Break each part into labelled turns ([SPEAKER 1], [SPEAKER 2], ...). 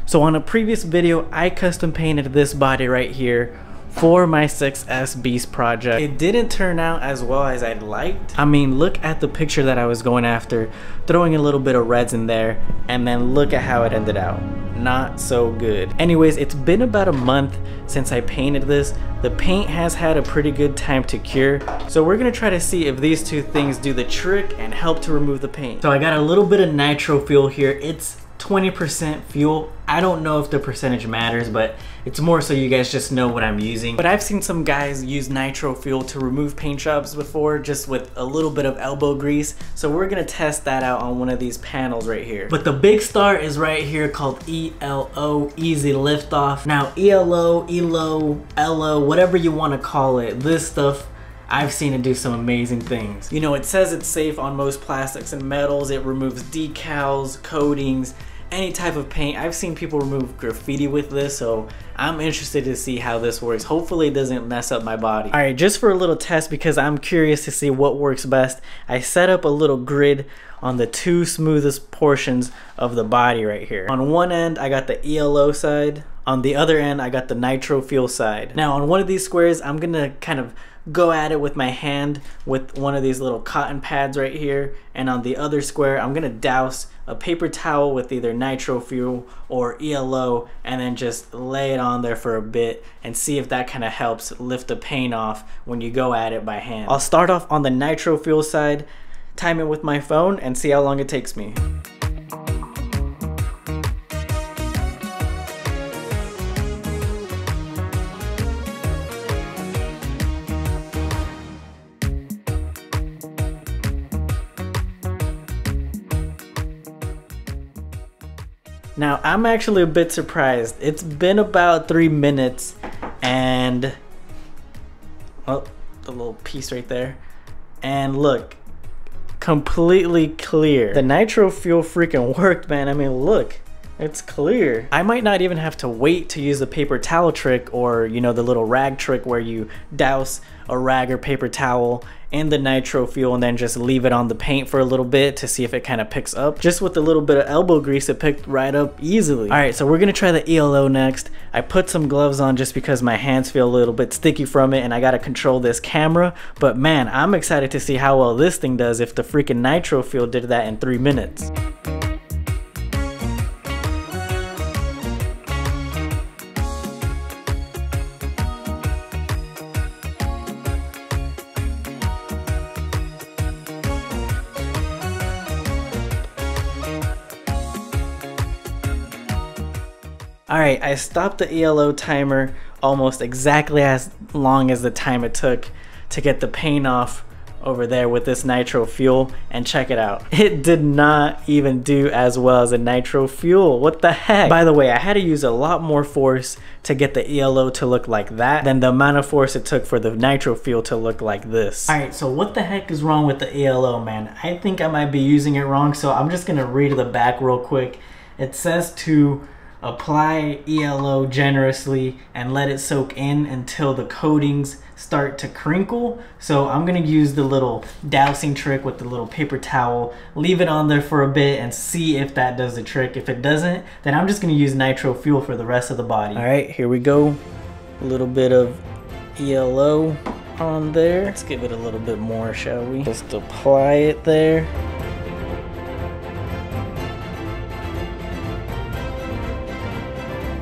[SPEAKER 1] So on a previous video, I custom painted this body right here for my 6S Beast project. It didn't turn out as well as I'd liked. I mean, look at the picture that I was going after, throwing a little bit of reds in there, and then look at how it ended out. Not so good. Anyways, it's been about a month since I painted this. The paint has had a pretty good time to cure, so we're gonna try to see if these two things do the trick and help to remove the paint. So I got a little bit of nitro fuel here. It's 20% fuel. I don't know if the percentage matters, but it's more so you guys just know what I'm using. But I've seen some guys use nitro fuel to remove paint jobs before, just with a little bit of elbow grease. So we're gonna test that out on one of these panels right here. But the big star is right here, called ELO, Easy Liftoff. Now ELO, ELO, whatever you wanna call it, this stuff, I've seen it do some amazing things. You know, it says it's safe on most plastics and metals. It removes decals, coatings, any type of paint. I've seen people remove graffiti with this, so I'm interested to see how this works. Hopefully it doesn't mess up my body. All right, just for a little test, because I'm curious to see what works best, I set up a little grid on the two smoothest portions of the body right here. On one end, I got the ELO side. On the other end, I got the nitro fuel side. Now on one of these squares, I'm gonna kind of go at it with my hand with one of these little cotton pads right here, and on the other square I'm gonna douse a paper towel with either nitro fuel or ELO and then just lay it on there for a bit and see if that kind of helps lift the paint off when you go at it by hand. I'll start off on the nitro fuel side, time it with my phone, and see how long it takes me. Now, I'm actually a bit surprised. It's been about 3 minutes and, oh, the little piece right there. And look, completely clear. The nitro fuel freaking worked, man. I mean, look, it's clear. I might not even have to wait to use the paper towel trick, or, you know, the little rag trick where you douse a rag or paper towel in the nitro fuel and then just leave it on the paint for a little bit to see if it kind of picks up. Just with a little bit of elbow grease, it picked right up easily. All right, so we're gonna try the ELO next. I put some gloves on just because my hands feel a little bit sticky from it and I gotta control this camera, but man, I'm excited to see how well this thing does if the freaking nitro fuel did that in 3 minutes. Alright, I stopped the ELO timer almost exactly as long as the time it took to get the paint off over there with this nitro fuel, and check it out. It did not even do as well as the nitro fuel. What the heck? By the way, I had to use a lot more force to get the ELO to look like that than the amount of force it took for the nitro fuel to look like this. Alright, so what the heck is wrong with the ELO, man? I think I might be using it wrong, so I'm just gonna read the back real quick. It says to apply ELO generously and let it soak in until the coatings start to crinkle. So I'm gonna use the little dousing trick with the little paper towel, leave it on there for a bit and see if that does the trick. If it doesn't, then I'm just gonna use nitro fuel for the rest of the body. All right, here we go. A little bit of ELO on there. Let's give it a little bit more, shall we? Just apply it there.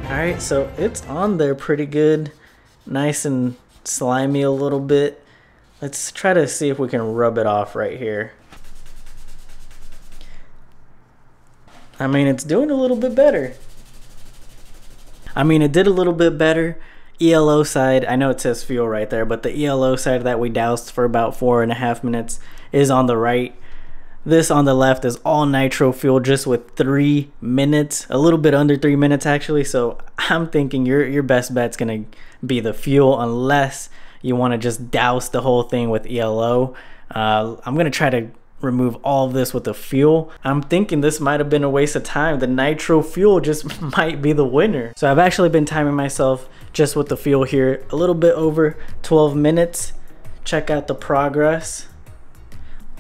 [SPEAKER 1] Alright, so it's on there pretty good. Nice and slimy a little bit. Let's try to see if we can rub it off right here. I mean, it's doing a little bit better. I mean, it did a little bit better. ELO side, I know it says fuel right there, but the ELO side that we doused for about 4.5 minutes is on the right. This on the left is all nitro fuel, just with 3 minutes, a little bit under 3 minutes actually. So I'm thinking your best bet's gonna be the fuel, unless you want to just douse the whole thing with ELO. I'm gonna try to remove all of this with the fuel. I'm thinking this might have been a waste of time. The nitro fuel just might be the winner. So I've actually been timing myself just with the fuel here, a little bit over 12 minutes. Check out the progress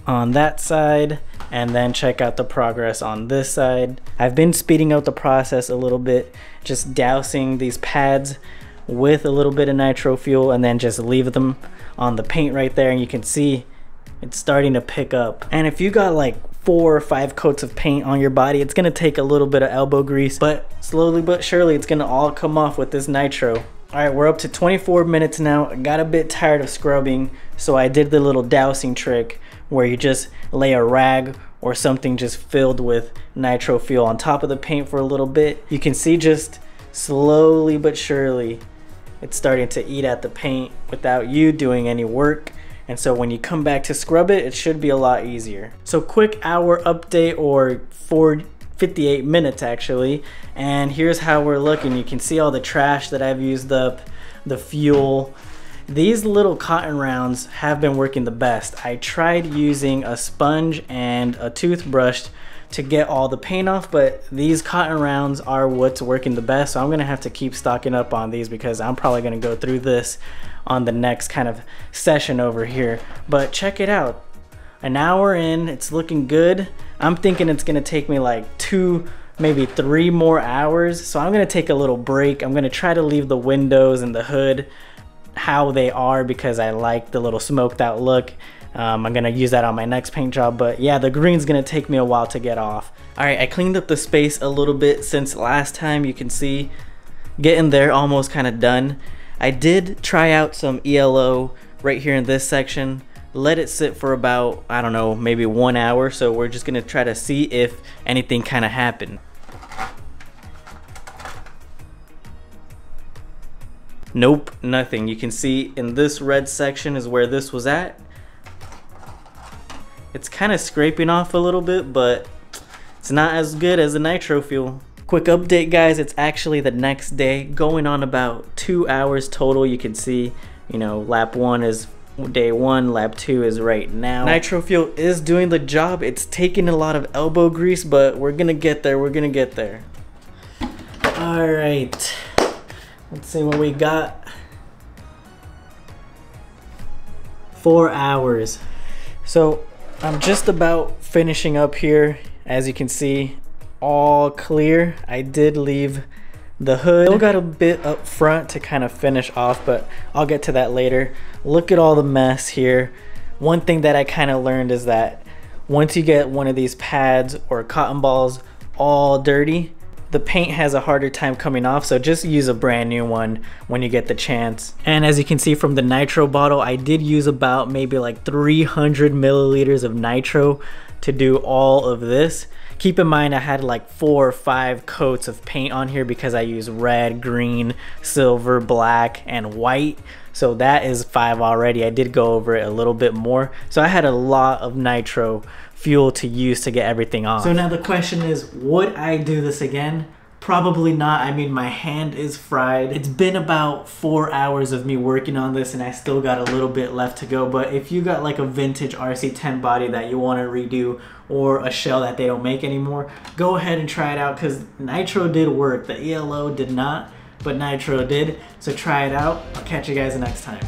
[SPEAKER 1] on that side, and then check out the progress on this side. I've been speeding up the process a little bit, just dousing these pads with a little bit of nitro fuel and then just leave them on the paint right there, and you can see it's starting to pick up. And if you got like 4 or 5 coats of paint on your body, it's gonna take a little bit of elbow grease, but slowly but surely it's gonna all come off with this nitro. All right, we're up to 24 minutes now. I got a bit tired of scrubbing, so I did the little dousing trick where you just lay a rag or something just filled with nitro fuel on top of the paint for a little bit. You can see just slowly but surely it's starting to eat at the paint without you doing any work. And so when you come back to scrub it, it should be a lot easier. So quick hour update, or 58 minutes actually, and here's how we're looking. You can see all the trash that I've used up, the fuel. These little cotton rounds have been working the best. I tried using a sponge and a toothbrush to get all the paint off, but these cotton rounds are what's working the best. So I'm gonna have to keep stocking up on these because I'm probably gonna go through this on the next kind of session over here. But check it out, an hour in, it's looking good. I'm thinking it's gonna take me like 2, maybe 3 more hours. So I'm gonna take a little break. I'm gonna try to leave the windows and the hood how they are because I like the little smoked out look. I'm gonna use that on my next paint job, but yeah, the green's gonna take me a while to get off. All right, I cleaned up the space a little bit since last time. You can see getting there, almost kind of done. I did try out some ELO right here in this section, let it sit for about, I don't know, maybe 1 hour. So we're just gonna try to see if anything kind of happened. Nope, nothing. You can see in this red section is where this was at. It's kind of scraping off a little bit, but it's not as good as the nitro fuel. Quick update guys, it's actually the next day, going on about 2 hours total. You can see, you know, lap 1 is day 1, lap 2 is right now. Nitro fuel is doing the job. It's taking a lot of elbow grease, but we're gonna get there, we're gonna get there. All right, let's see what we got. 4 hours. So I'm just about finishing up here. As you can see, all clear. I did leave the hood. Still got a bit up front to kind of finish off, but I'll get to that later. Look at all the mess here. One thing that I kind of learned is that once you get one of these pads or cotton balls all dirty, the paint has a harder time coming off, so just use a brand new one when you get the chance. And as you can see from the nitro bottle, I did use about maybe like 300 milliliters of nitro to do all of this. Keep in mind I had like 4 or 5 coats of paint on here because I use red, green, silver, black, and white. So that is 5 already. I did go over it a little bit more. So I had a lot of nitro fuel to use to get everything off. So now the question is, would I do this again? Probably not. I mean, my hand is fried. It's been about 4 hours of me working on this and I still got a little bit left to go. But if you got like a vintage RC10 body that you want to redo, or a shell that they don't make anymore, go ahead and try it out because nitro did work. The ELO did not, but nitro did. So try it out. I'll catch you guys next time.